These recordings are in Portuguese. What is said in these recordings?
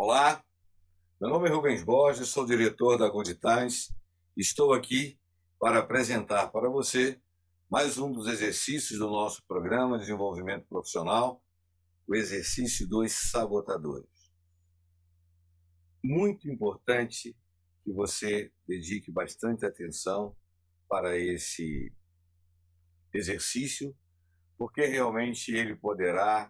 Olá, meu nome é Rubens Borges, sou diretor da Good Times. Estou aqui para apresentar para você mais um dos exercícios do nosso programa de desenvolvimento profissional, o exercício dos sabotadores. Muito importante que você dedique bastante atenção para esse exercício, porque realmente ele poderá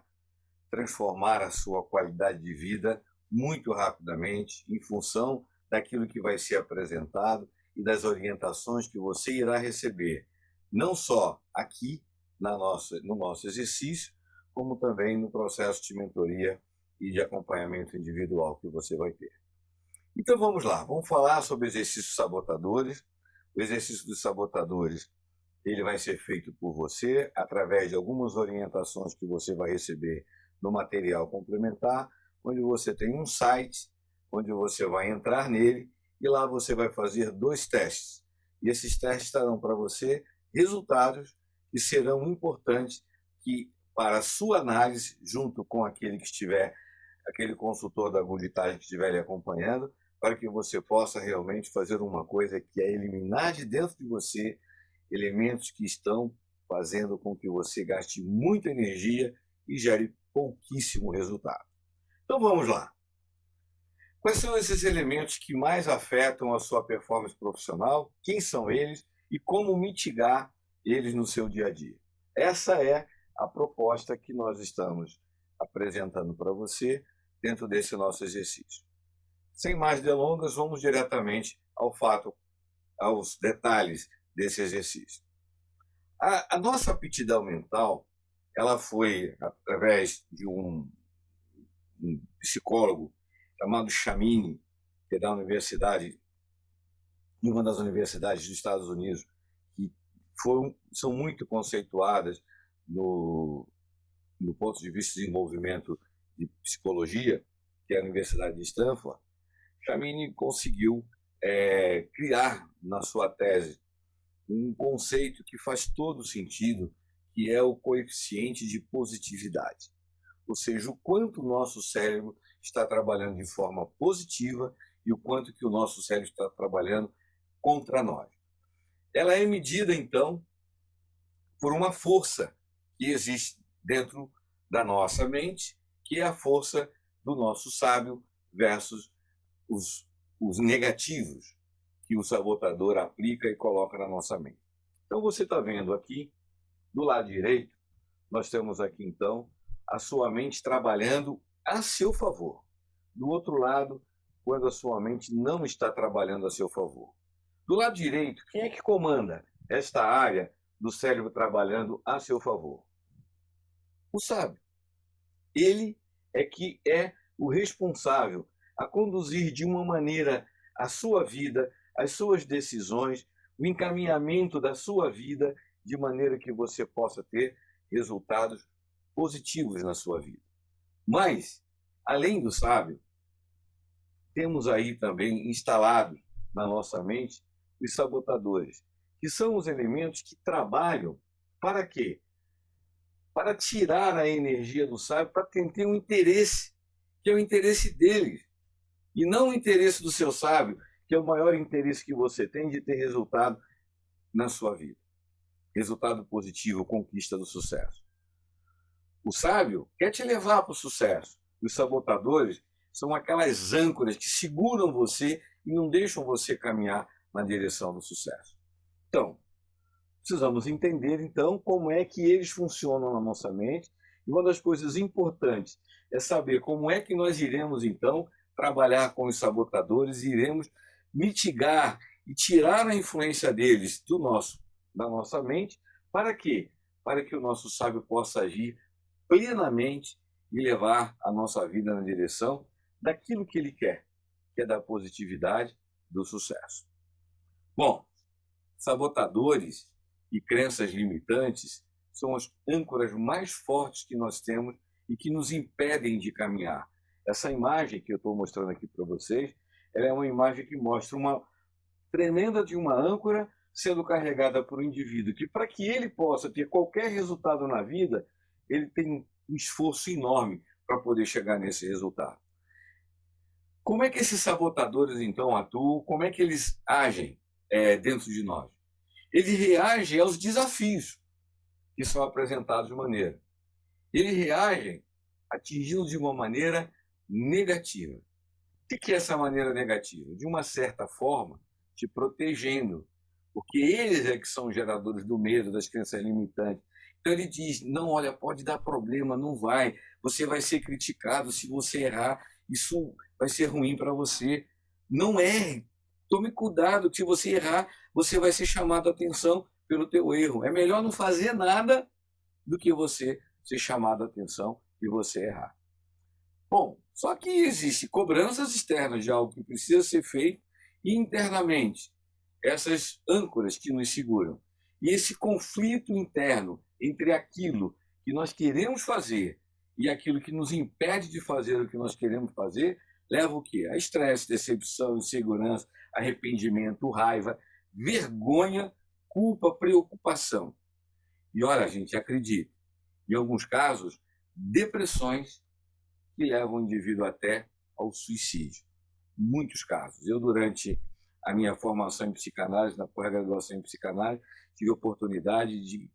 transformar a sua qualidade de vida muito rapidamente em função daquilo que vai ser apresentado e das orientações que você irá receber, não só aqui no nosso exercício, como também no processo de mentoria e de acompanhamento individual que você vai ter. Então vamos lá, vamos falar sobre exercícios sabotadores. O exercício dos sabotadores ele vai ser feito por você através de algumas orientações que você vai receber no material complementar, onde você tem um site, onde você vai entrar nele e lá você vai fazer 2 testes. E esses testes trarão para você resultados que serão importantes para a sua análise, junto com aquele consultor da Agilitagem que estiver lhe acompanhando, para que você possa realmente fazer uma coisa que é eliminar de dentro de você elementos que estão fazendo com que você gaste muita energia e gere pouquíssimo resultado. Então vamos lá. Quais são esses elementos que mais afetam a sua performance profissional? Quem são eles e como mitigar eles no seu dia a dia? Essa é a proposta que nós estamos apresentando para você dentro desse nosso exercício. Sem mais delongas, vamos diretamente aos detalhes desse exercício. A nossa aptidão mental, ela foi através de um psicólogo chamado Chamini, que é da universidade, uma das universidades dos Estados Unidos, que são muito conceituadas no ponto de vista de desenvolvimento de psicologia, que é a Universidade de Stanford. Chamini conseguiu criar na sua tese um conceito que faz todo sentido, que é o coeficiente de positividade. Ou seja, o quanto o nosso cérebro está trabalhando de forma positiva e o quanto que o nosso cérebro está trabalhando contra nós. Ela é medida, então, por uma força que existe dentro da nossa mente, que é a força do nosso sábio versus os negativos que o sabotador aplica e coloca na nossa mente. Então, você está vendo aqui, do lado direito, nós temos aqui, então, a sua mente trabalhando a seu favor. Do outro lado, quando a sua mente não está trabalhando a seu favor. Do lado direito, quem é que comanda esta área do cérebro trabalhando a seu favor? O sábio. Ele é que é o responsável a conduzir de uma maneira a sua vida, as suas decisões, o encaminhamento da sua vida, de maneira que você possa ter resultados positivos na sua vida. Mas, além do sábio, temos aí também instalados na nossa mente os sabotadores, que são os elementos que trabalham para quê? Para tirar a energia do sábio, para ter um interesse, que é o interesse deles, e não o interesse do seu sábio, que é o maior interesse que você tem de ter resultado na sua vida. Resultado positivo, conquista do sucesso. O sábio quer te levar para o sucesso. Os sabotadores são aquelas âncoras que seguram você e não deixam você caminhar na direção do sucesso. Então, precisamos entender, então, como é que eles funcionam na nossa mente. E uma das coisas importantes é saber como é que nós iremos, então, trabalhar com os sabotadores e iremos mitigar e tirar a influência deles da nossa mente. Para quê? Para que o nosso sábio possa agir plenamente e levar a nossa vida na direção daquilo que ele quer, que é da positividade, do sucesso. Bom, sabotadores e crenças limitantes são as âncoras mais fortes que nós temos e que nos impedem de caminhar. Essa imagem que eu estou mostrando aqui para vocês, ela é uma imagem que mostra uma tremenda de uma âncora sendo carregada por um indivíduo que, para que ele possa ter qualquer resultado na vida, ele tem um esforço enorme para poder chegar nesse resultado. Como é que esses sabotadores, então, atuam? Como é que eles agem, dentro de nós? Eles reagem aos desafios que são apresentados de maneira. Eles reagem atingindo de uma maneira negativa. O que é essa maneira negativa? De uma certa forma, te protegendo, porque eles é que são geradores do medo, das crenças limitantes. Então ele diz: não, olha, pode dar problema, não vai, você vai ser criticado se você errar, isso vai ser ruim para você. Não é. Tome cuidado, que se você errar, você vai ser chamado a atenção pelo teu erro. É melhor não fazer nada do que você ser chamado a atenção e você errar. Bom, só que existe cobranças externas de algo que precisa ser feito e internamente essas âncoras que nos seguram. E esse conflito interno entre aquilo que nós queremos fazer e aquilo que nos impede de fazer o que nós queremos fazer, leva o quê? A estresse, decepção, insegurança, arrependimento, raiva, vergonha, culpa, preocupação. E olha, gente, acredite, em alguns casos, depressões que levam o indivíduo até ao suicídio. Muitos casos. Eu, durante a minha formação em psicanálise, na pós-graduação em psicanálise, tive a oportunidade de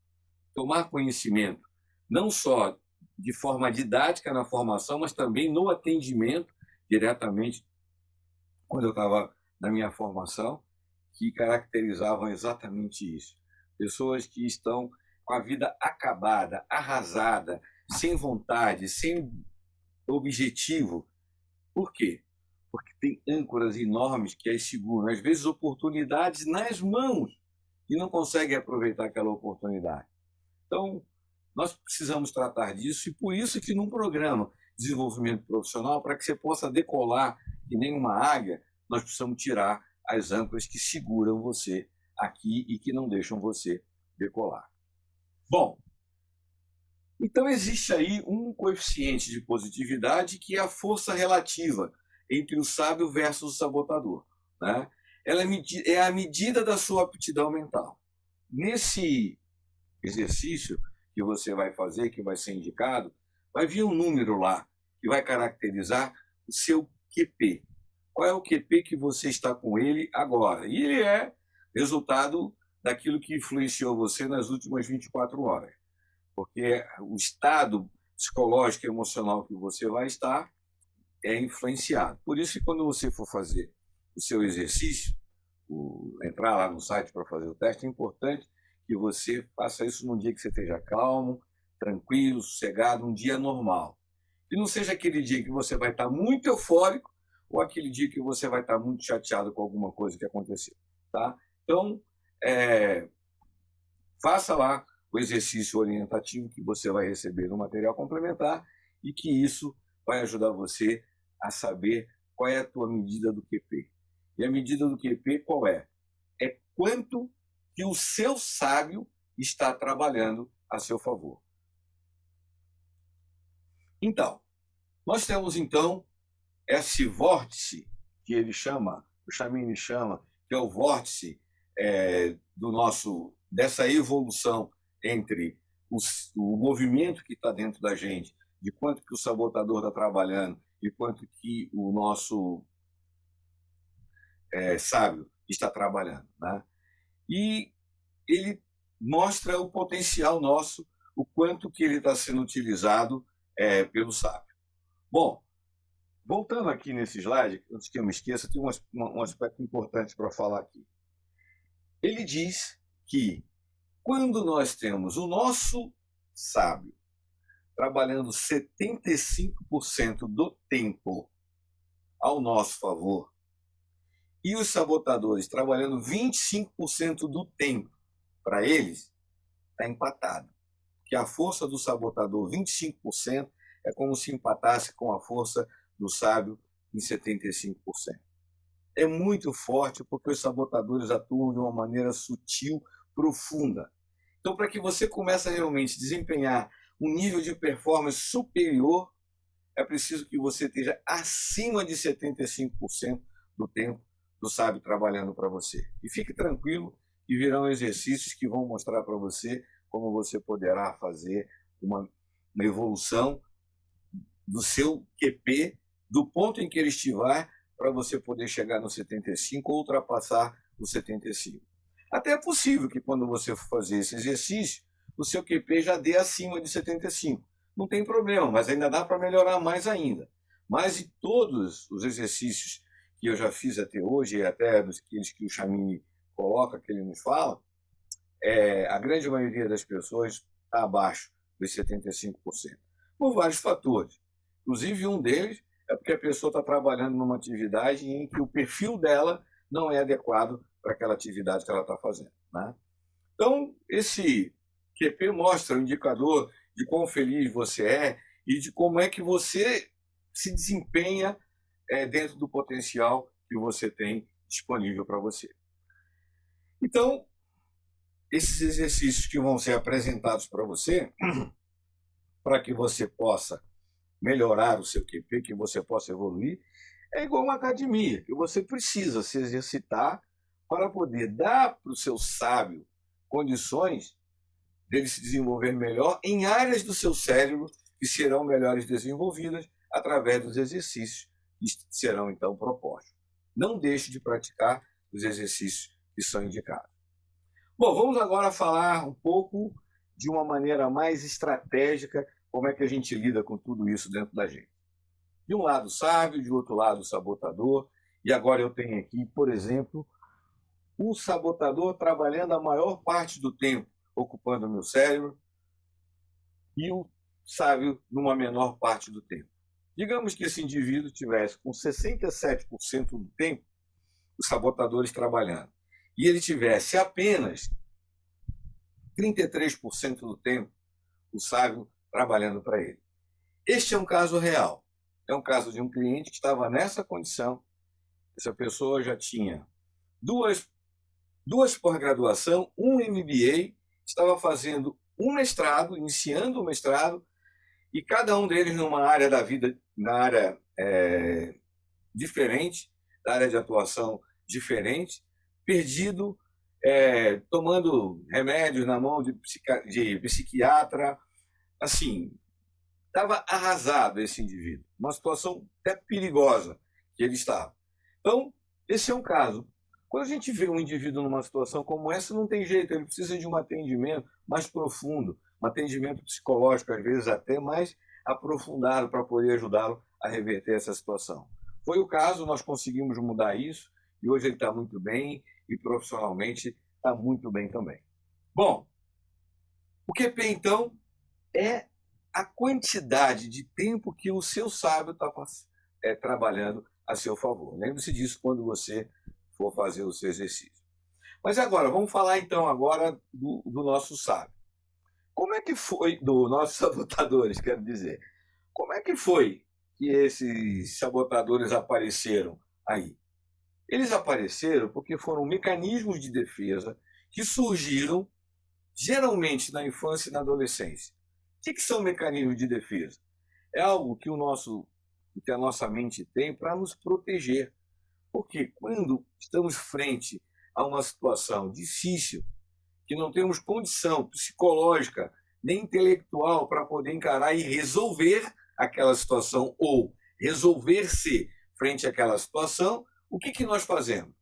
tomar conhecimento, não só de forma didática na formação, mas também no atendimento, diretamente, quando eu estava na minha formação, que caracterizavam exatamente isso. Pessoas que estão com a vida acabada, arrasada, sem vontade, sem objetivo. Por quê? Porque tem âncoras enormes que as seguram, às vezes oportunidades nas mãos, e não conseguem aproveitar aquela oportunidade. Então, nós precisamos tratar disso, e por isso que num programa de desenvolvimento profissional, para que você possa decolar que nem uma águia, nós precisamos tirar as âncoras que seguram você aqui e que não deixam você decolar. Bom, então existe aí um coeficiente de positividade que é a força relativa entre o sábio versus o sabotador, né? Ela é a medida da sua aptidão mental. Nesse exercício que você vai fazer, que vai ser indicado, vai vir um número lá que vai caracterizar o seu QP. Qual é o QP que você está com ele agora? E ele é resultado daquilo que influenciou você nas últimas 24 horas. Porque o estado psicológico e emocional que você vai estar é influenciado. Por isso que quando você for fazer o seu exercício, entrar lá no site para fazer o teste, é importante que você faça isso num dia que você esteja calmo, tranquilo, sossegado, um dia normal. Que não seja aquele dia que você vai estar muito eufórico ou aquele dia que você vai estar muito chateado com alguma coisa que aconteceu. Tá? Então, faça lá o exercício orientativo que você vai receber no material complementar e que isso vai ajudar você a saber qual é a tua medida do QP. E a medida do QP qual é? É quanto que o seu sábio está trabalhando a seu favor. Então, nós temos então esse vórtice que ele chama, o Chamini chama, que é o vórtice dessa evolução entre o movimento que está dentro da gente, de quanto que o sabotador está trabalhando e quanto que o nosso sábio está trabalhando, né? E ele mostra o potencial nosso, o quanto que ele está sendo utilizado pelo sábio. Bom, voltando aqui nesse slide, antes que eu me esqueça, tem um aspecto importante para falar aqui. Ele diz que quando nós temos o nosso sábio trabalhando 75% do tempo ao nosso favor e os sabotadores trabalhando 25% do tempo para eles, está empatado. Porque a força do sabotador, 25%, é como se empatasse com a força do sábio em 75%. É muito forte porque os sabotadores atuam de uma maneira sutil, profunda. Então, para que você comece a realmente desempenhar um nível de performance superior, é preciso que você esteja acima de 75% do tempo do sábio trabalhando para você. E fique tranquilo que virão exercícios que vão mostrar para você como você poderá fazer uma evolução do seu QP, do ponto em que ele estiver para você poder chegar no 75 ou ultrapassar o 75. Até é possível que quando você for fazer esse exercício, o seu QP já dê acima de 75. Não tem problema, mas ainda dá para melhorar mais ainda. Mas de todos os exercícios que eu já fiz até hoje, e até dos que o Chamini coloca, que ele nos fala, a grande maioria das pessoas está abaixo dos 75%, por vários fatores. Inclusive, um deles é porque a pessoa está trabalhando numa atividade em que o perfil dela não é adequado para aquela atividade que ela está fazendo, né? Então, esse QP mostra o indicador de quão feliz você é e de como é que você se desempenha dentro do potencial que você tem disponível para você. Então, esses exercícios que vão ser apresentados para você, para que você possa melhorar o seu QP, que você possa evoluir, é igual uma academia, que você precisa se exercitar para poder dar para o seu sábio condições dele se desenvolver melhor em áreas do seu cérebro que serão melhores desenvolvidas através dos exercícios que serão então propostos. Não deixe de praticar os exercícios que são indicados. Bom, vamos agora falar um pouco de uma maneira mais estratégica, como é que a gente lida com tudo isso dentro da gente. De um lado sábio, de outro lado sabotador, e agora eu tenho aqui, por exemplo, o sabotador trabalhando a maior parte do tempo, ocupando o meu cérebro, e o sábio numa menor parte do tempo. Digamos que esse indivíduo tivesse com 67% do tempo os sabotadores trabalhando, e ele tivesse apenas 33% do tempo o sábio trabalhando para ele. Este é um caso real. É um caso de um cliente que estava nessa condição. Essa pessoa já tinha duas pós-graduação, um MBA, estava fazendo um mestrado, iniciando o mestrado, e cada um deles numa área da vida, na área diferente, da área de atuação diferente, perdido, tomando remédios na mão de psiquiatra, assim, estava arrasado esse indivíduo, uma situação até perigosa que ele estava. Então, esse é um caso. Quando a gente vê um indivíduo numa situação como essa, não tem jeito, ele precisa de um atendimento mais profundo, um atendimento psicológico, às vezes até mais aprofundado, para poder ajudá-lo a reverter essa situação. Foi o caso, nós conseguimos mudar isso, e hoje ele está muito bem, e profissionalmente está muito bem também. Bom, o QP, então, é a quantidade de tempo que o seu sábio está trabalhando a seu favor. Lembre-se disso quando você for fazer o seu exercício. Mas agora, vamos falar então agora do nosso sábio. Como é que foi, dos nossos sabotadores, quero dizer, como é que foi que esses sabotadores apareceram aí? Eles apareceram porque foram mecanismos de defesa que surgiram geralmente na infância e na adolescência. O que são mecanismos de defesa? É algo que a nossa mente tem para nos proteger. Porque quando estamos frente a uma situação difícil, que não temos condição psicológica nem intelectual para poder encarar e resolver aquela situação ou resolver-se frente àquela situação, o que nós fazemos?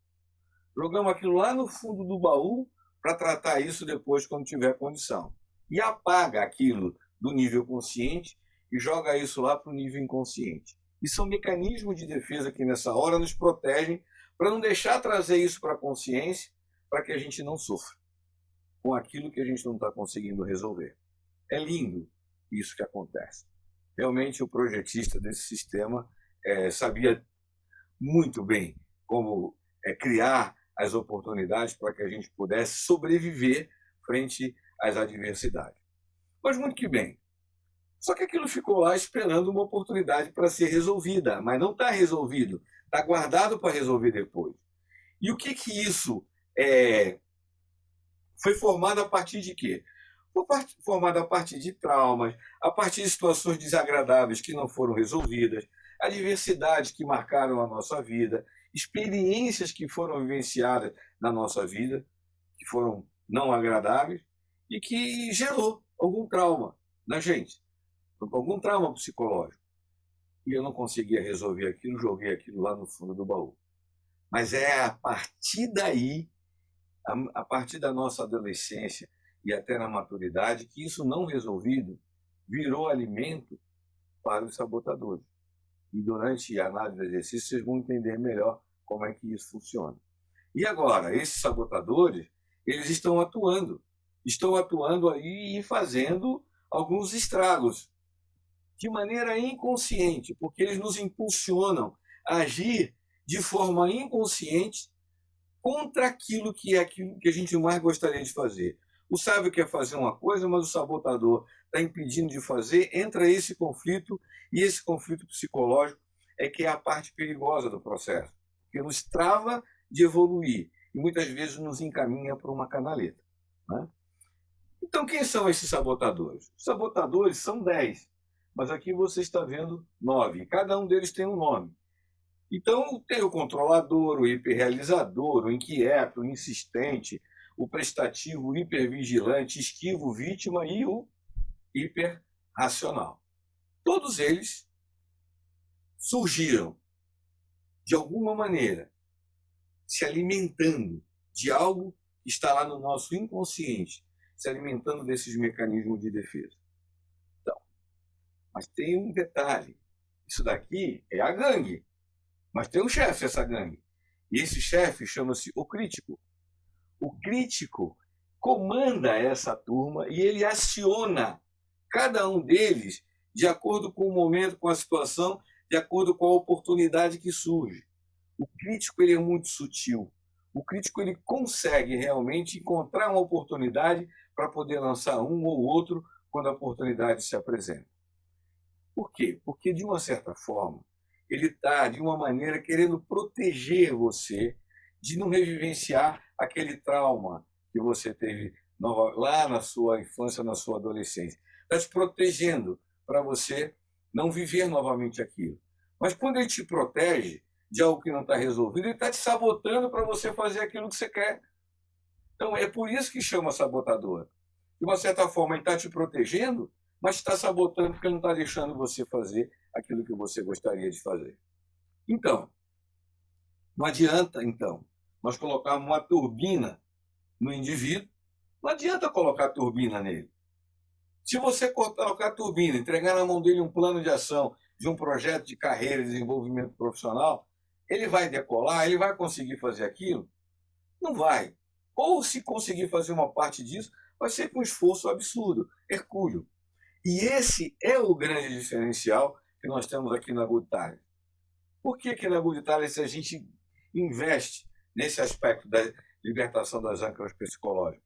Jogamos aquilo lá no fundo do baú para tratar isso depois quando tiver condição. E apaga aquilo do nível consciente e joga isso lá para o nível inconsciente. E são mecanismos de defesa que nessa hora nos protegem para não deixar trazer isso para a consciência, para que a gente não sofra com aquilo que a gente não está conseguindo resolver. É lindo isso que acontece. Realmente o projetista desse sistema sabia muito bem como criar as oportunidades para que a gente pudesse sobreviver frente às adversidades. Mas muito que bem. Só que aquilo ficou lá esperando uma oportunidade para ser resolvida, mas não está resolvido, está guardado para resolver depois. E o que isso foi formado a partir de quê? Foi formado a partir de traumas, a partir de situações desagradáveis que não foram resolvidas, adversidades que marcaram a nossa vida, experiências que foram vivenciadas na nossa vida, que foram não agradáveis e que gerou algum trauma na gente, algum trauma psicológico. e eu não conseguia resolver aquilo, joguei aquilo lá no fundo do baú. Mas é a partir daí, a partir da nossa adolescência e até na maturidade, que isso não resolvido virou alimento para os sabotadores. E durante a análise do exercício, vocês vão entender melhor como é que isso funciona. E agora, esses sabotadores, eles estão atuando aí e fazendo alguns estragos de maneira inconsciente, porque eles nos impulsionam a agir de forma inconsciente contra aquilo que é aquilo que a gente mais gostaria de fazer. O sábio quer fazer uma coisa, mas o sabotador está impedindo de fazer, entra esse conflito, e esse conflito psicológico é que é a parte perigosa do processo, que nos trava de evoluir e muitas vezes nos encaminha para uma canaleta. Né? Então, quem são esses sabotadores? Os sabotadores são 10, mas aqui você está vendo 9, cada um deles tem um nome. Então, tem o controlador, o hiperrealizador, o inquieto, o insistente, o prestativo, o hipervigilante, esquivo, vítima e o hiperracional. Todos eles surgiram, de alguma maneira, se alimentando de algo que está lá no nosso inconsciente, se alimentando desses mecanismos de defesa. Então, mas tem um detalhe, isso daqui é a gangue, mas tem um chefe essa gangue, e esse chefe chama-se o crítico. O crítico comanda essa turma e ele aciona cada um deles de acordo com o momento, com a situação, de acordo com a oportunidade que surge. O crítico ele é muito sutil. O crítico ele consegue realmente encontrar uma oportunidade para poder lançar um ou outro quando a oportunidade se apresenta. Por quê? Porque, de uma certa forma, ele está, de uma maneira, querendo proteger você de não revivenciar aquele trauma que você teve lá na sua infância, na sua adolescência. Está te protegendo para você não viver novamente aquilo. Mas quando ele te protege de algo que não está resolvido, ele está te sabotando para você fazer aquilo que você quer. Então, é por isso que chama sabotador. De uma certa forma, ele está te protegendo, mas está sabotando porque não está deixando você fazer aquilo que você gostaria de fazer. Então, não adianta, então, nós colocarmos uma turbina no indivíduo, não adianta colocar turbina nele. Se você colocar a turbina, entregar na mão dele um plano de ação de um projeto de carreira e desenvolvimento profissional, ele vai decolar, ele vai conseguir fazer aquilo? Não vai. Ou se conseguir fazer uma parte disso, vai ser com esforço absurdo, hercúleo. E esse é o grande diferencial que nós temos aqui na Good Talent. Por que na Good Talent a gente investe nesse aspecto da libertação das âncoras psicológicas?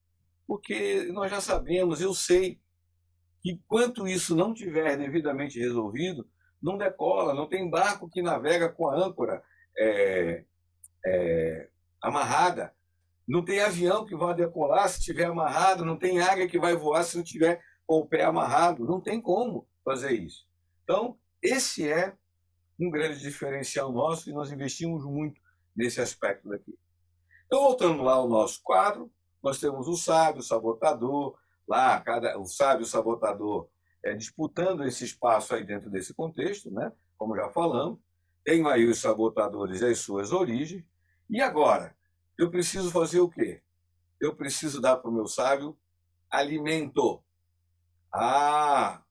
Porque nós já sabemos, eu sei, que enquanto isso não tiver devidamente resolvido, não decola, não tem barco que navega com a âncora amarrada, não tem avião que vai decolar se estiver amarrado, não tem águia que vai voar se não tiver com o pé amarrado, não tem como fazer isso. Então, esse é um grande diferencial nosso e nós investimos muito nesse aspecto daqui. Então, voltando lá ao nosso quadro, nós temos o sábio, o sabotador, lá o sábio e o sabotador disputando esse espaço aí dentro desse contexto, né? Como já falamos. Tenho aí os sabotadores e as suas origens. E agora, eu preciso fazer o quê? Eu preciso dar para o meu sábio alimento. O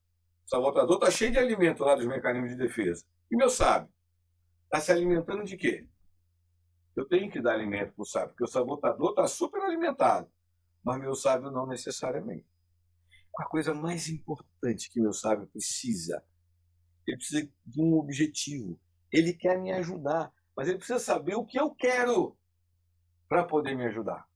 sabotador está cheio de alimento lá dos mecanismos de defesa. E meu sábio? Está se alimentando de quê? Eu tenho que dar alimento para o sábio, porque o sabotador está super alimentado, mas meu sábio não necessariamente. A coisa mais importante que meu sábio precisa, ele precisa de um objetivo. Ele quer me ajudar, mas ele precisa saber o que eu quero para poder me ajudar.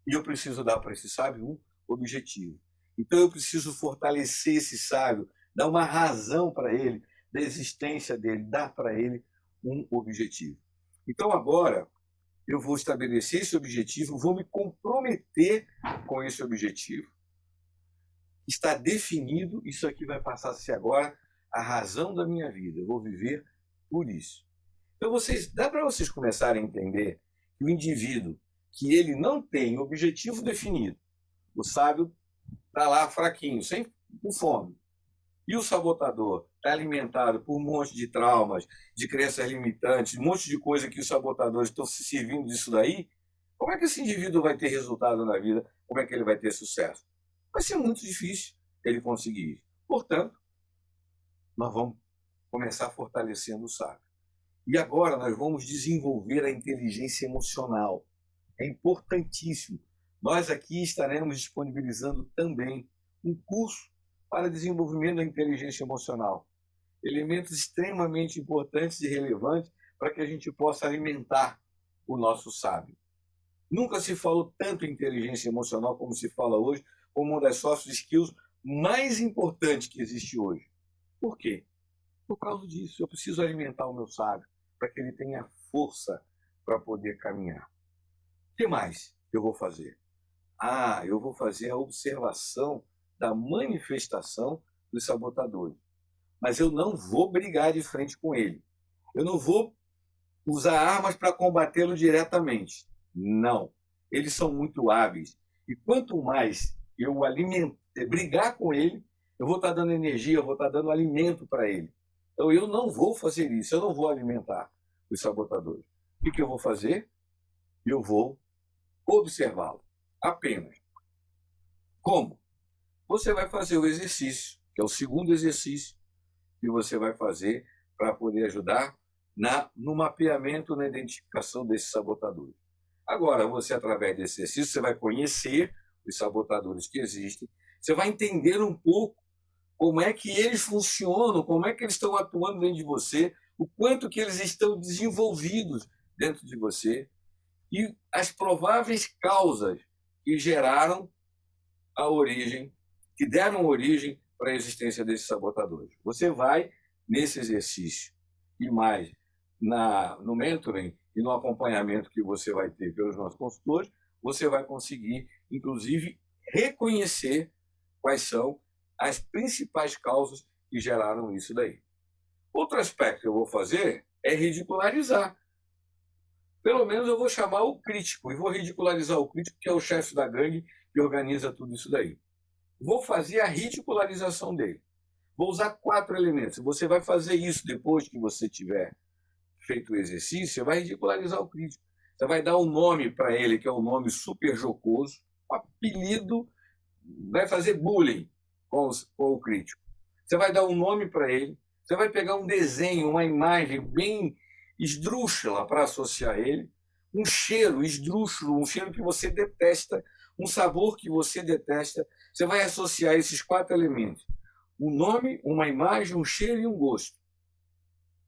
E eu preciso dar para esse sábio um objetivo. Então eu preciso fortalecer esse sábio, dar uma razão para ele, da existência dele, dar para ele um objetivo. Então agora eu vou estabelecer esse objetivo, vou me comprometer com esse objetivo. Está definido, isso aqui vai passar a ser agora a razão da minha vida. Eu vou viver por isso. Então dá para vocês começarem a entender que o indivíduo que ele não tem objetivo definido, o sábio está lá fraquinho, com fome. e o sabotador está alimentado por um monte de traumas, de crenças limitantes, um monte de coisa que os sabotadores estão se servindo disso daí, como é que esse indivíduo vai ter resultado na vida? Como é que ele vai ter sucesso? Vai ser muito difícil ele conseguir isso. Portanto, nós vamos começar fortalecendo o sábio. E agora nós vamos desenvolver a inteligência emocional. É importantíssimo. Nós aqui estaremos disponibilizando também um curso para desenvolvimento da inteligência emocional. Elementos extremamente importantes e relevantes para que a gente possa alimentar o nosso sábio. Nunca se falou tanto em inteligência emocional como se fala hoje, como uma das soft skills mais importantes que existe hoje. Por quê? Por causa disso, eu preciso alimentar o meu sábio para que ele tenha força para poder caminhar. O que mais eu vou fazer? Eu vou fazer a observação da manifestação dos sabotadores. Mas eu não vou brigar de frente com ele. Eu não vou usar armas para combatê-lo diretamente. Não. Eles são muito hábeis. E quanto mais eu brigar com ele, eu vou estar dando energia, eu vou estar dando alimento para ele. Então eu não vou fazer isso, eu não vou alimentar os sabotadores. O que eu vou fazer? Eu vou observá-lo. Apenas. Como? Você vai fazer o exercício, que é o segundo exercício que você vai fazer para poder ajudar no mapeamento, na identificação desses sabotadores. Agora, você, através desse exercício, você vai conhecer os sabotadores que existem, você vai entender um pouco como é que eles funcionam, como é que eles estão atuando dentro de você, o quanto que eles estão desenvolvidos dentro de você e as prováveis causas que geraram a origem, que deram origem para a existência desses sabotadores. Você vai, nesse exercício e mais no mentoring e no acompanhamento que você vai ter pelos nossos consultores, você vai conseguir, inclusive, reconhecer quais são as principais causas que geraram isso daí. Outro aspecto que eu vou fazer é ridicularizar. Pelo menos eu vou chamar o crítico e vou ridicularizar o crítico, que é o chefe da gangue que organiza tudo isso daí. Vou fazer a ridicularização dele. Vou usar 4 elementos. Você vai fazer isso depois que você tiver feito o exercício, você vai ridicularizar o crítico. Você vai dar um nome para ele, que é um nome super jocoso, um apelido, vai fazer bullying com o crítico. Você vai dar um nome para ele, você vai pegar um desenho, uma imagem bem esdrúxula para associar ele, um cheiro esdrúxulo, um cheiro que você detesta, um sabor que você detesta. Você vai associar esses 4 elementos: um nome, uma imagem, um cheiro e um gosto.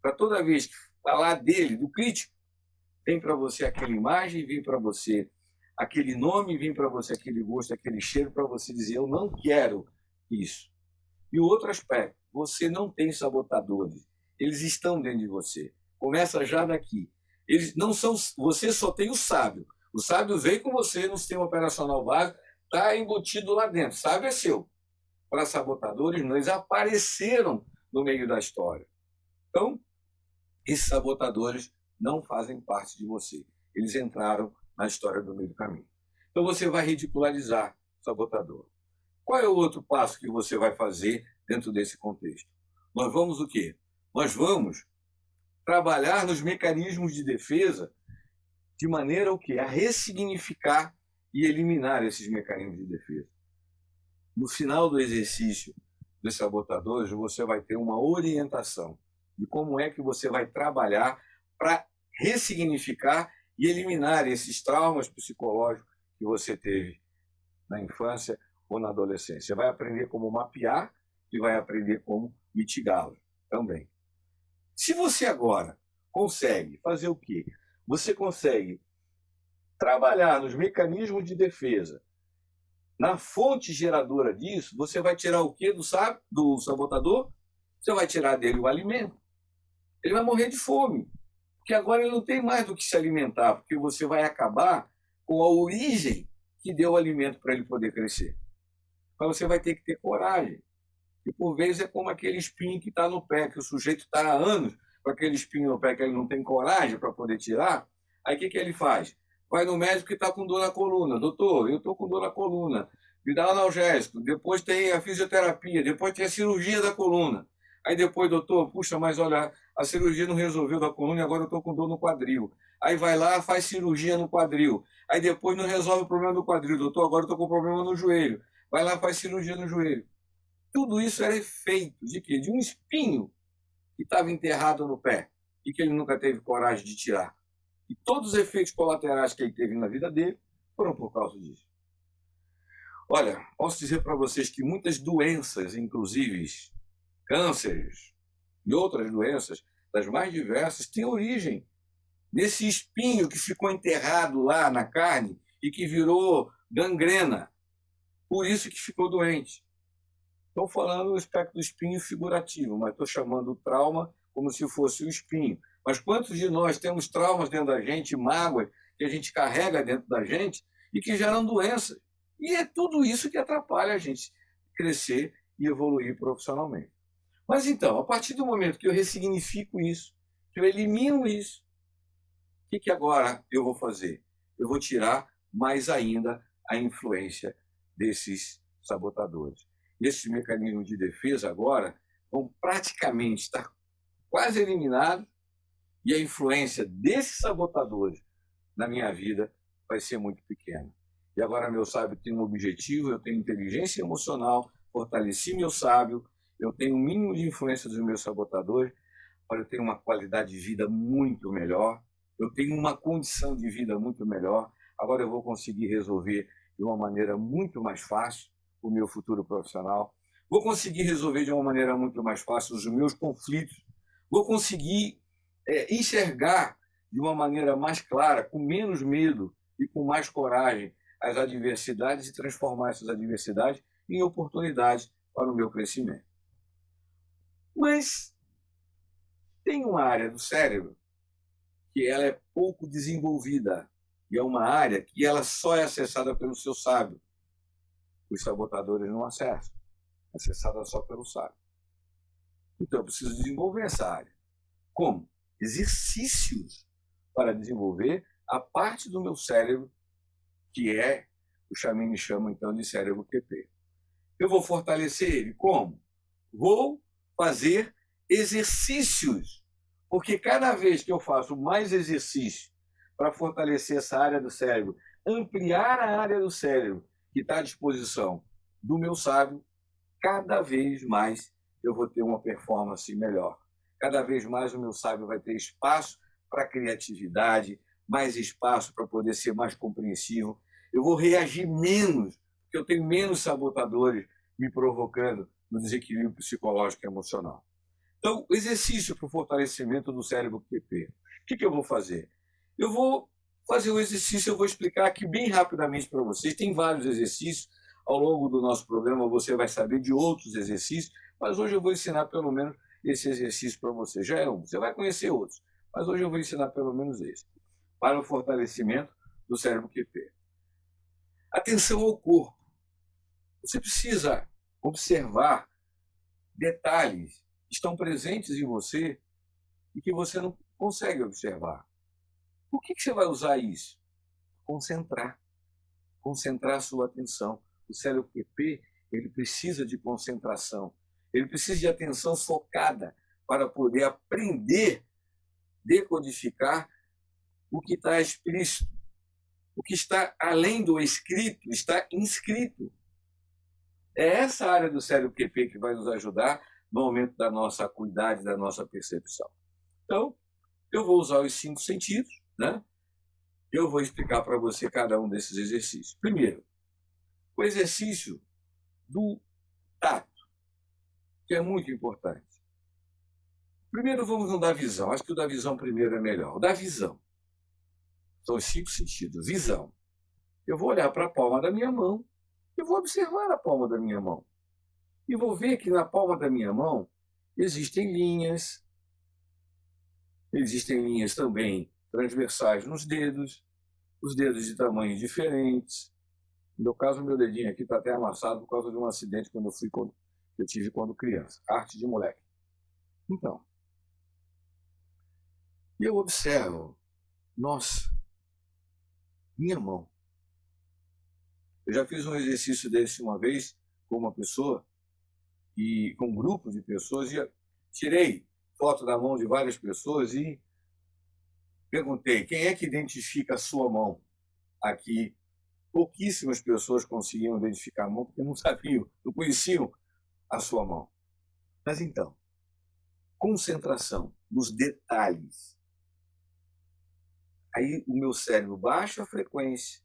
Para toda vez que falar dele, do crítico, vem para você aquela imagem, vem para você aquele nome, vem para você aquele gosto, aquele cheiro, para você dizer: eu não quero isso. E o outro aspecto, você não tem sabotadores, eles estão dentro de você. Começa já daqui. Eles não são, você só tem o sábio. O sábio veio com você no sistema operacional básico, está embutido lá dentro. O sábio é seu. Para sabotadores, eles apareceram no meio da história. Então, esses sabotadores não fazem parte de você. Eles entraram na história do meio do caminho. Então, você vai ridicularizar o sabotador. Qual é o outro passo que você vai fazer dentro desse contexto? Nós vamos o quê? Nós vamos trabalhar nos mecanismos de defesa de maneira o quê? A ressignificar e eliminar esses mecanismos de defesa. No final do exercício dos sabotadores, você vai ter uma orientação de como é que você vai trabalhar para ressignificar e eliminar esses traumas psicológicos que você teve na infância ou na adolescência. Você vai aprender como mapear e vai aprender como mitigá-los também. Se você agora consegue fazer o quê? Você consegue trabalhar nos mecanismos de defesa, na fonte geradora disso, você vai tirar o quê do sabotador? Você vai tirar dele o alimento. Ele vai morrer de fome, porque agora ele não tem mais do que se alimentar, porque você vai acabar com a origem que deu o alimento para ele poder crescer. Então você vai ter que ter coragem. E por vezes é como aquele espinho que está no pé, que o sujeito está há anos com aquele espinho no pé que ele não tem coragem para poder tirar. Aí o que ele faz? Vai no médico que está com dor na coluna. Doutor, eu estou com dor na coluna. me dá analgésico, depois tem a fisioterapia, depois tem a cirurgia da coluna. Aí depois, doutor, puxa, mas olha, a cirurgia não resolveu da coluna e agora eu estou com dor no quadril. Aí vai lá, faz cirurgia no quadril. Aí depois não resolve o problema do quadril, doutor, agora eu estou com problema no joelho. Vai lá, faz cirurgia no joelho. Tudo isso era efeito de quê? De um espinho que estava enterrado no pé e que ele nunca teve coragem de tirar. E todos os efeitos colaterais que ele teve na vida dele foram por causa disso. Olha, posso dizer para vocês que muitas doenças, inclusive cânceres e outras doenças, das mais diversas, têm origem nesse espinho que ficou enterrado lá na carne e que virou gangrena. Por isso que ficou doente. Estou falando do aspecto do espinho figurativo, mas estou chamando o trauma como se fosse o espinho. Mas quantos de nós temos traumas dentro da gente, mágoas que a gente carrega dentro da gente e que geram doenças? E é tudo isso que atrapalha a gente crescer e evoluir profissionalmente. Mas então, a partir do momento que eu ressignifico isso, que eu elimino isso, o que agora eu vou fazer? Eu vou tirar mais ainda a influência desses sabotadores. E esses mecanismos de defesa agora vão praticamente estar quase eliminados e a influência desses sabotadores na minha vida vai ser muito pequena. E agora meu sábio tem um objetivo, eu tenho inteligência emocional, fortaleci meu sábio, eu tenho o mínimo de influência dos meus sabotadores, para eu ter uma qualidade de vida muito melhor, eu tenho uma condição de vida muito melhor, agora eu vou conseguir resolver de uma maneira muito mais fácil o meu futuro profissional, vou conseguir resolver de uma maneira muito mais fácil os meus conflitos, vou conseguir enxergar de uma maneira mais clara, com menos medo e com mais coragem, as adversidades e transformar essas adversidades em oportunidades para o meu crescimento. Mas tem uma área do cérebro que ela é pouco desenvolvida e é uma área que ela só é acessada pelo seu sábio. Os sabotadores não acessam, é acessada só pelo sábio. Então eu preciso desenvolver essa área. Como? Exercícios para desenvolver a parte do meu cérebro que é, o Chamini chama então de cérebro QP. Eu vou fortalecer ele como? Vou fazer exercícios, porque cada vez que eu faço mais exercício para fortalecer essa área do cérebro, ampliar a área do cérebro que está à disposição do meu sábio, cada vez mais eu vou ter uma performance melhor. Cada vez mais o meu sábio vai ter espaço para criatividade, mais espaço para poder ser mais compreensivo. Eu vou reagir menos, porque eu tenho menos sabotadores me provocando no desequilíbrio psicológico e emocional. Então, exercício para o fortalecimento do cérebro QP. O que eu vou fazer? Eu vou fazer o exercício, eu vou explicar aqui bem rapidamente para vocês. Tem vários exercícios. Ao longo do nosso programa você vai saber de outros exercícios, mas hoje eu vou ensinar pelo menos esse exercício para você. Já é um, você vai conhecer outros, mas hoje eu vou ensinar pelo menos esse, para o fortalecimento do cérebro QP. Atenção ao corpo. Você precisa observar detalhes que estão presentes em você e que você não consegue observar. Por que você vai usar isso? Concentrar. Concentrar a sua atenção. O cérebro QP, ele precisa de concentração. Ele precisa de atenção focada para poder aprender, decodificar o que está explícito. O que está além do escrito está inscrito. É essa área do cérebro QP que vai nos ajudar no aumento da nossa acuidade, da nossa percepção. Então, eu vou usar os 5 sentidos, né? Eu vou explicar para você cada um desses exercícios. Primeiro, o exercício do tato, que é muito importante. Primeiro vamos no da visão. Acho que o da visão primeiro é melhor. O da visão. São os 5 sentidos. Visão. Eu vou olhar para a palma da minha mão e vou observar a palma da minha mão. E vou ver que na palma da minha mão existem linhas também transversais nos dedos, os dedos de tamanhos diferentes. No meu caso, meu dedinho aqui está até amassado por causa de um acidente que eu tive quando criança. Arte de moleque. Então, eu observo, nossa, minha mão. Eu já fiz um exercício desse uma vez com uma pessoa, e com um grupo de pessoas, e tirei foto da mão de várias pessoas e perguntei: quem é que identifica a sua mão aqui? Pouquíssimas pessoas conseguiam identificar a mão porque não sabiam, não conheciam a sua mão. Mas então, concentração nos detalhes. Aí o meu cérebro baixa a frequência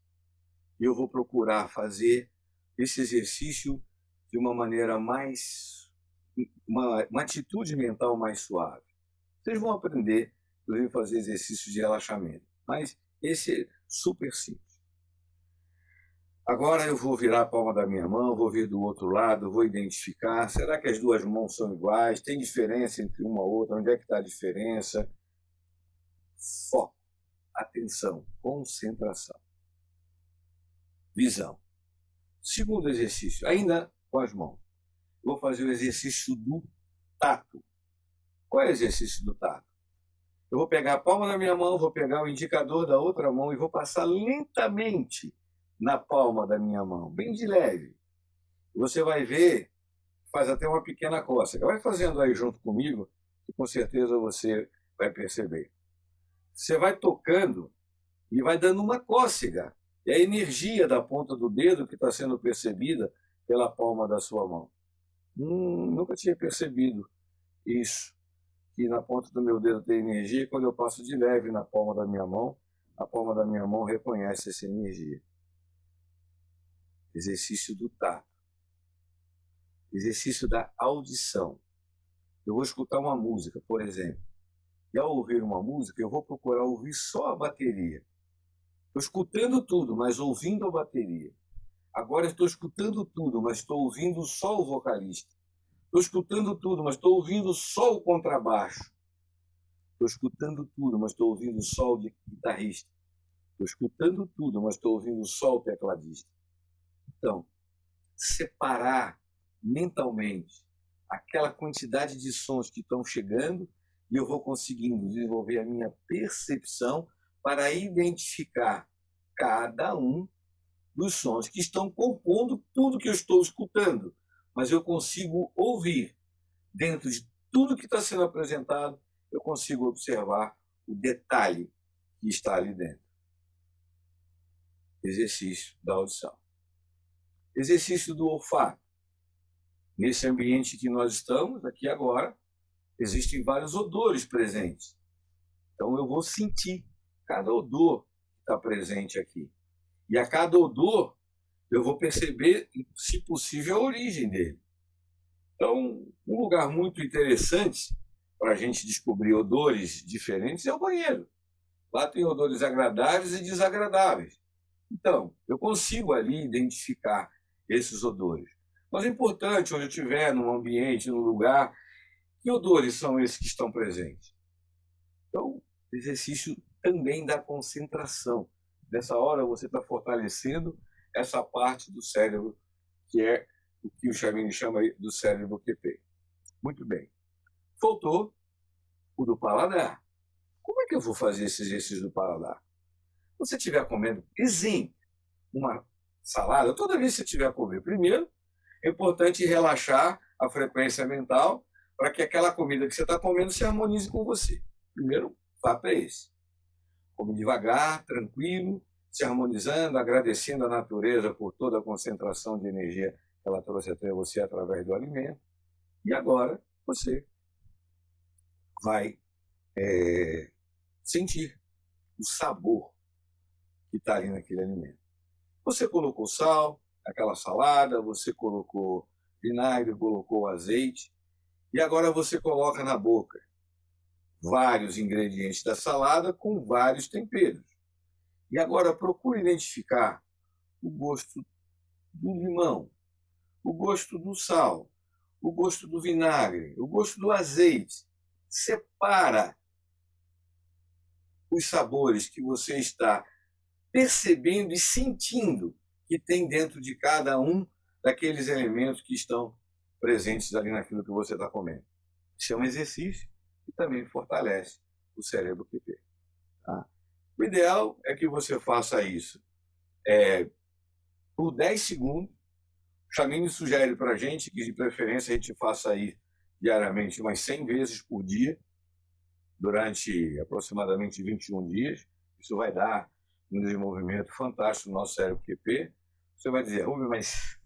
e eu vou procurar fazer esse exercício de uma maneira mais, uma atitude mental mais suave. Vocês vão aprender, inclusive, a fazer exercícios de relaxamento, mas esse é super simples. Agora eu vou virar a palma da minha mão, vou vir do outro lado, vou identificar, será que as duas mãos são iguais? Tem diferença entre uma ou outra? Onde é que está a diferença? Foco, atenção, concentração, visão. Segundo exercício, ainda com as mãos. Vou fazer o exercício do tato. Qual é o exercício do tato? Eu vou pegar a palma da minha mão, vou pegar o indicador da outra mão e vou passar lentamente na palma da minha mão, bem de leve. Você vai ver, faz até uma pequena cócega. Vai fazendo aí junto comigo, que com certeza você vai perceber. Você vai tocando e vai dando uma cócega. É a energia da ponta do dedo que está sendo percebida pela palma da sua mão. Nunca tinha percebido isso, que na ponta do meu dedo tem energia, e quando eu passo de leve na palma da minha mão, a palma da minha mão reconhece essa energia. Exercício do tato. Exercício da audição. Eu vou escutar uma música, por exemplo, e ao ouvir uma música, eu vou procurar ouvir só a bateria. Estou escutando tudo, mas ouvindo a bateria. Agora estou escutando tudo, mas estou ouvindo só o vocalista. Estou escutando tudo, mas estou ouvindo só o contrabaixo. Estou escutando tudo, mas estou ouvindo só o guitarrista. Estou escutando tudo, mas estou ouvindo só o tecladista. Então, separar mentalmente aquela quantidade de sons que estão chegando e eu vou conseguindo desenvolver a minha percepção para identificar cada um dos sons que estão compondo tudo que eu estou escutando. Mas eu consigo ouvir, dentro de tudo que está sendo apresentado, eu consigo observar o detalhe que está ali dentro. Exercício da audição. Exercício do olfato. Nesse ambiente que nós estamos, aqui agora, existem vários odores presentes. Então eu vou sentir cada odor que está presente aqui. E a cada odor, eu vou perceber, se possível, a origem dele. Então, um lugar muito interessante para a gente descobrir odores diferentes é o banheiro. Lá tem odores agradáveis e desagradáveis. Então, eu consigo ali identificar esses odores. Mas é importante, onde eu estiver, num ambiente, num lugar, que odores são esses que estão presentes? Então, exercício também da concentração. Nessa hora, você está fortalecendo essa parte do cérebro, que é o que o Chamini chama do cérebro QP. Muito bem. Faltou o do paladar. Como é que eu vou fazer esse exercício do paladar? Se você estiver comendo, exemplo, uma salada, toda vez que você estiver comendo, primeiro, é importante relaxar a frequência mental para que aquela comida que você está comendo se harmonize com você. Primeiro fato é esse. Come devagar, tranquilo, se harmonizando, agradecendo a natureza por toda a concentração de energia que ela trouxe até você através do alimento. E agora você vai sentir o sabor que está ali naquele alimento. Você colocou sal naquela salada, você colocou vinagre, colocou azeite, e agora você coloca na boca vários ingredientes da salada com vários temperos. E agora procure identificar o gosto do limão, o gosto do sal, o gosto do vinagre, o gosto do azeite. Separa os sabores que você está percebendo e sentindo que tem dentro de cada um daqueles elementos que estão presentes ali naquilo que você está comendo. Isso é um exercício que também fortalece o cérebro QP. Tá? O ideal é que você faça isso por 10 segundos. O Chamini sugere para a gente que, de preferência, a gente faça aí diariamente umas 100 vezes por dia, durante aproximadamente 21 dias. Isso vai dar um desenvolvimento fantástico no nosso cérebro QP. Você vai dizer, Rubem, mas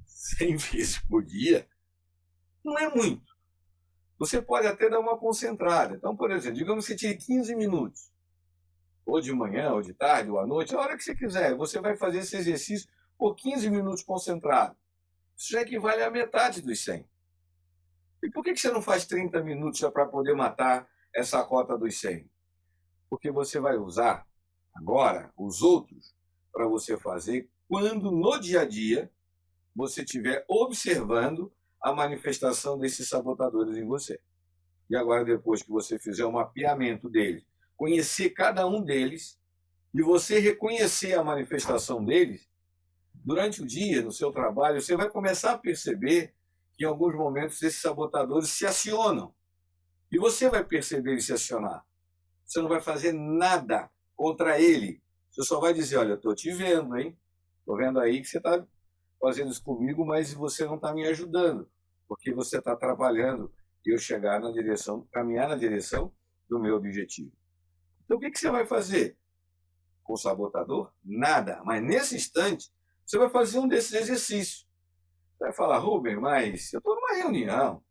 100 vezes por dia não é muito. Você pode até dar uma concentrada. Então, por exemplo, digamos que você tire 15 minutos, ou de manhã, ou de tarde, ou à noite, a hora que você quiser. Você vai fazer esse exercício por 15 minutos concentrado. Isso já equivale à metade dos 100. E por que você não faz 30 minutos já para poder matar essa cota dos 100? Porque você vai usar agora os outros para você fazer quando no dia a dia você estiver observando a manifestação desses sabotadores em você. E agora, depois que você fizer o mapeamento deles, conhecer cada um deles e você reconhecer a manifestação deles, durante o dia, no seu trabalho, você vai começar a perceber que em alguns momentos esses sabotadores se acionam. E você vai perceber ele se acionar. Você não vai fazer nada contra ele. Você só vai dizer, olha, estou te vendo, hein? Estou vendo aí que você está fazendo isso comigo, mas você não está me ajudando, porque você está atrapalhando eu chegar na direção, caminhar na direção do meu objetivo. Então, o que você vai fazer com o sabotador? Nada. Mas, nesse instante, você vai fazer um desses exercícios. Você vai falar, Rubem, mas eu estou numa reunião,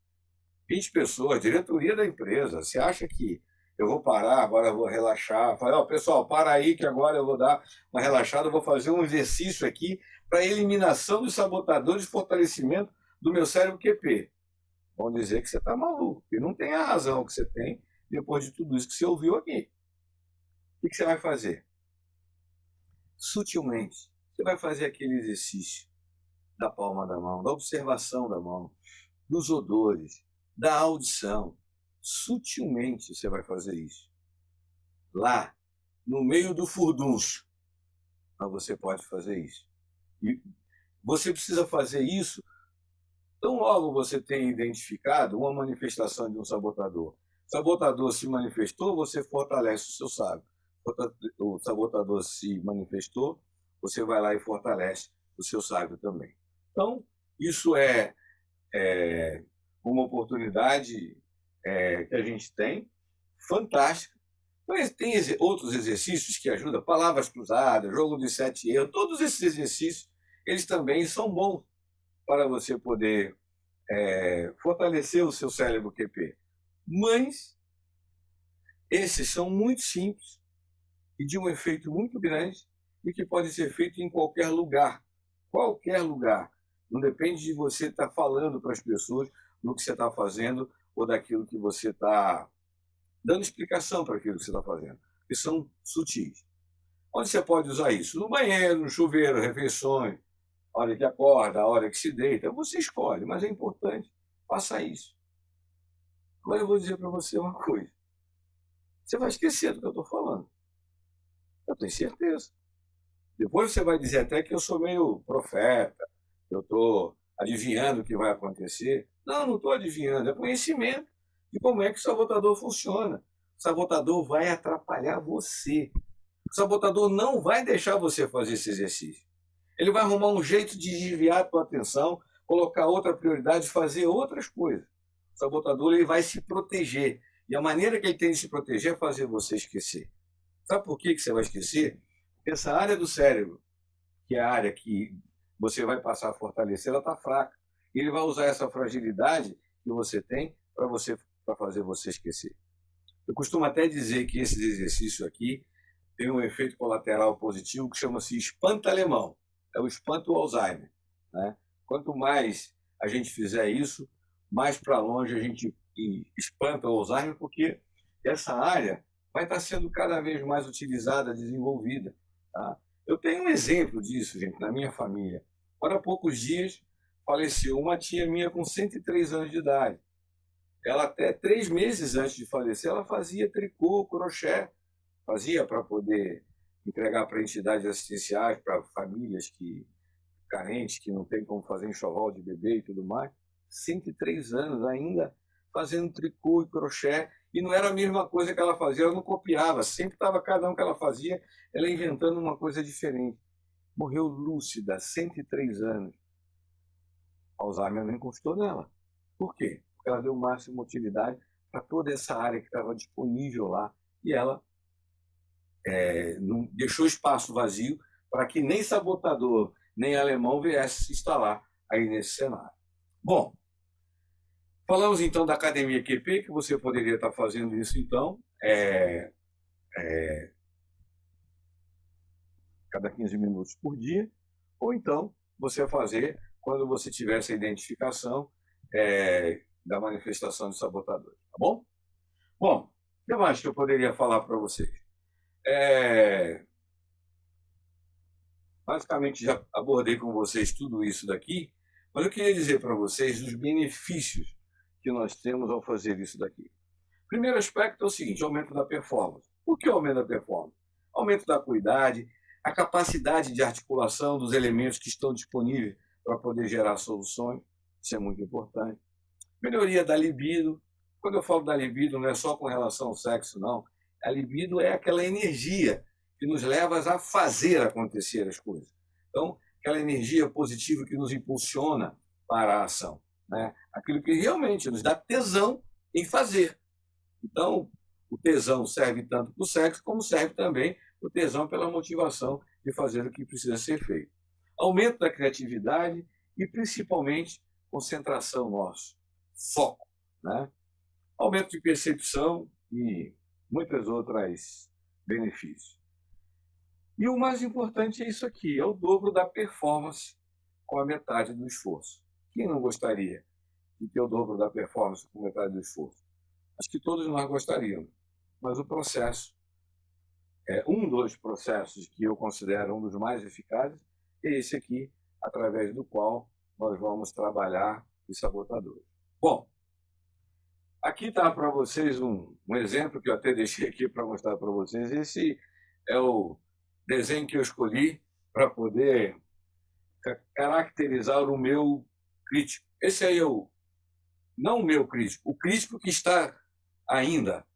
20 pessoas, diretoria da empresa, você acha que eu vou parar, agora eu vou relaxar? Fala, oh, pessoal, para aí que agora eu vou dar uma relaxada, eu vou fazer um exercício aqui para eliminação dos sabotadores e fortalecimento do meu cérebro QP. Vão dizer que você está maluco, que não tem a razão que você tem depois de tudo isso que você ouviu aqui. O que você vai fazer? Sutilmente, você vai fazer aquele exercício da palma da mão, da observação da mão, dos odores, da audição. Sutilmente você vai fazer isso. Lá, no meio do furdunço, mas você pode fazer isso. E você precisa fazer isso tão logo você tenha identificado uma manifestação de um sabotador. O sabotador se manifestou, você fortalece o seu sábio. O sabotador se manifestou, você vai lá e fortalece o seu sábio também. Então, isso é uma oportunidade que a gente tem, fantástica. Mas tem outros exercícios que ajudam, palavras cruzadas, jogo de 7 erros, todos esses exercícios, eles também são bons para você poder fortalecer o seu cérebro QP. Mas esses são muito simples e de um efeito muito grande e que pode ser feito em qualquer lugar. Qualquer lugar. Não depende de você estar falando para as pessoas no que você está fazendo ou daquilo que você está dando explicação para aquilo que você está fazendo. Que são sutis. Onde você pode usar isso? No banheiro, no chuveiro, refeições, a hora que acorda, a hora que se deita. Você escolhe, mas é importante. Faça isso. Agora eu vou dizer para você uma coisa. Você vai esquecer do que eu estou falando. Eu tenho certeza. Depois você vai dizer até que eu sou meio profeta, que eu estou adivinhando o que vai acontecer. Não, não estou adivinhando. É conhecimento de como é que o sabotador funciona. O sabotador vai atrapalhar você. O sabotador não vai deixar você fazer esse exercício. Ele vai arrumar um jeito de desviar a tua atenção, colocar outra prioridade, fazer outras coisas. O sabotador ele vai se proteger. E a maneira que ele tem de se proteger é fazer você esquecer. Sabe por que você vai esquecer? Porque essa área do cérebro, que é a área que você vai passar a fortalecer, ela está fraca. E ele vai usar essa fragilidade que você tem para fazer você esquecer. Eu costumo até dizer que esses exercícios aqui têm um efeito colateral positivo que chama-se espanto-alemão. É o espanto Alzheimer. Né? Quanto mais a gente fizer isso, mais para longe a gente espanta o Alzheimer, porque essa área vai estar sendo cada vez mais utilizada, desenvolvida. Tá? Eu tenho um exemplo disso, gente, na minha família. Há poucos dias faleceu uma tia minha com 103 anos de idade. Ela até 3 meses antes de falecer, ela fazia tricô, crochê, fazia para poder entregar para entidades assistenciais, para famílias carentes, que não tem como fazer enxoval de bebê e tudo mais. 103 anos ainda fazendo tricô e crochê, e não era a mesma coisa que ela fazia, ela não copiava, sempre estava cada um que ela fazia, ela inventando uma coisa diferente. morreu lúcida, 103 anos. Alzheimer não encostou nela. Por quê? Porque ela deu máxima utilidade para toda essa área que estava disponível lá e ela não deixou espaço vazio para que nem sabotador, nem alemão viesse se instalar aí nesse cenário. Bom, falamos então da Academia QP, que você poderia estar fazendo isso então, cada 15 minutos por dia, ou então você fazer quando você tiver essa identificação da manifestação de sabotador, tá bom? Bom, o que mais que eu poderia falar para vocês? Basicamente já abordei com vocês tudo isso daqui, mas eu queria dizer para vocês os benefícios que nós temos ao fazer isso daqui. O primeiro aspecto é o seguinte, aumento da performance. Por que aumento da performance? Aumento da acuidade, a capacidade de articulação dos elementos que estão disponíveis para poder gerar soluções, isso é muito importante. Melhoria da libido. Quando eu falo da libido, não é só com relação ao sexo, não. A libido é aquela energia que nos leva a fazer acontecer as coisas. Então, aquela energia positiva que nos impulsiona para a ação, né? Aquilo que realmente nos dá tesão em fazer. Então, o tesão serve tanto para o sexo, como serve também o tesão pela motivação de fazer o que precisa ser feito. Aumento da criatividade e, principalmente, concentração nossa, foco, né? Aumento de percepção e muitas outras benefícios. E o mais importante é isso aqui, é o dobro da performance com a metade do esforço. Quem não gostaria de ter o dobro da performance com metade do esforço? Acho que todos nós gostaríamos, mas o processo, um dos processos que eu considero um dos mais eficazes, é esse aqui, através do qual nós vamos trabalhar os sabotadores. Bom, aqui está para vocês um exemplo que eu até deixei aqui para mostrar para vocês. Esse é o desenho que eu escolhi para poder caracterizar o meu crítico. Esse aí é não o meu crítico, o crítico que está ainda,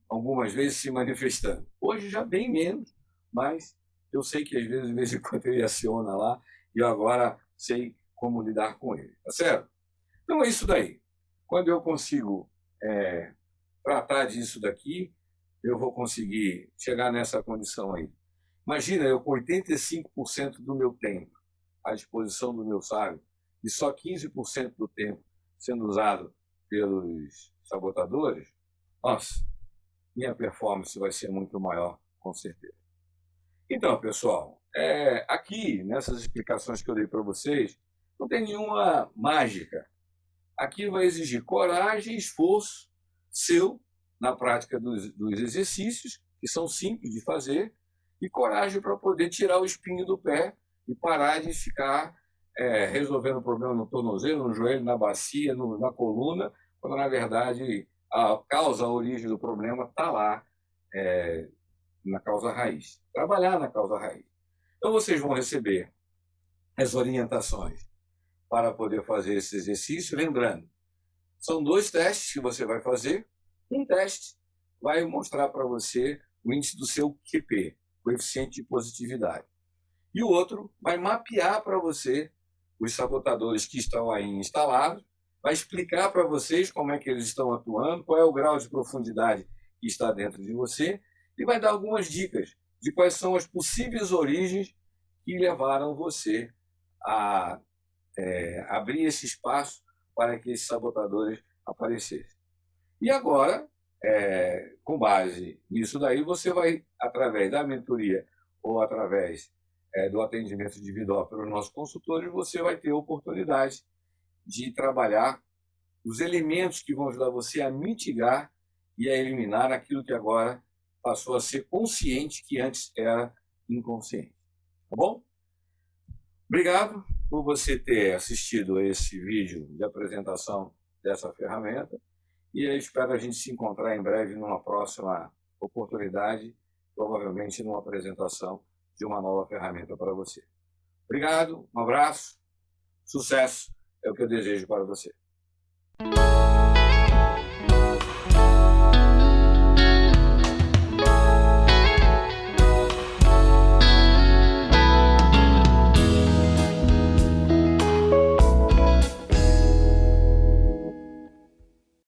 algumas vezes, se manifestando. Hoje já bem menos, mas eu sei que às vezes, de vez em quando, ele aciona lá e eu agora sei como lidar com ele, tá certo? Então é isso daí. Quando eu consigo tratar disso daqui, eu vou conseguir chegar nessa condição aí. Imagina, eu com 85% do meu tempo à disposição do meu sábio e só 15% do tempo sendo usado pelos sabotadores, nossa, minha performance vai ser muito maior, com certeza. Então, pessoal, aqui, nessas explicações que eu dei para vocês, não tem nenhuma mágica. Aqui vai exigir coragem e esforço seu na prática dos exercícios, que são simples de fazer, e coragem para poder tirar o espinho do pé e parar de ficar resolvendo o problema no tornozelo, no joelho, na bacia, na coluna, quando, na verdade, a causa, a origem do problema está lá na causa raiz. Trabalhar na causa raiz. Então, vocês vão receber as orientações para poder fazer esse exercício. Lembrando, são 2 testes que você vai fazer. Um teste vai mostrar para você o índice do seu QP, coeficiente de positividade. E o outro vai mapear para você os sabotadores que estão aí instalados, vai explicar para vocês como é que eles estão atuando, qual é o grau de profundidade que está dentro de você, e vai dar algumas dicas de quais são as possíveis origens que levaram você a abrir esse espaço para que esses sabotadores aparecessem. E agora, com base nisso daí, você vai, através da mentoria ou através do atendimento individual pelos nossos consultores, você vai ter a oportunidade de trabalhar os elementos que vão ajudar você a mitigar e a eliminar aquilo que agora passou a ser consciente, que antes era inconsciente. Tá bom? Obrigado por você ter assistido a esse vídeo de apresentação dessa ferramenta e eu espero a gente se encontrar em breve numa próxima oportunidade, provavelmente numa apresentação de uma nova ferramenta para você. Obrigado, um abraço, sucesso é o que eu desejo para você.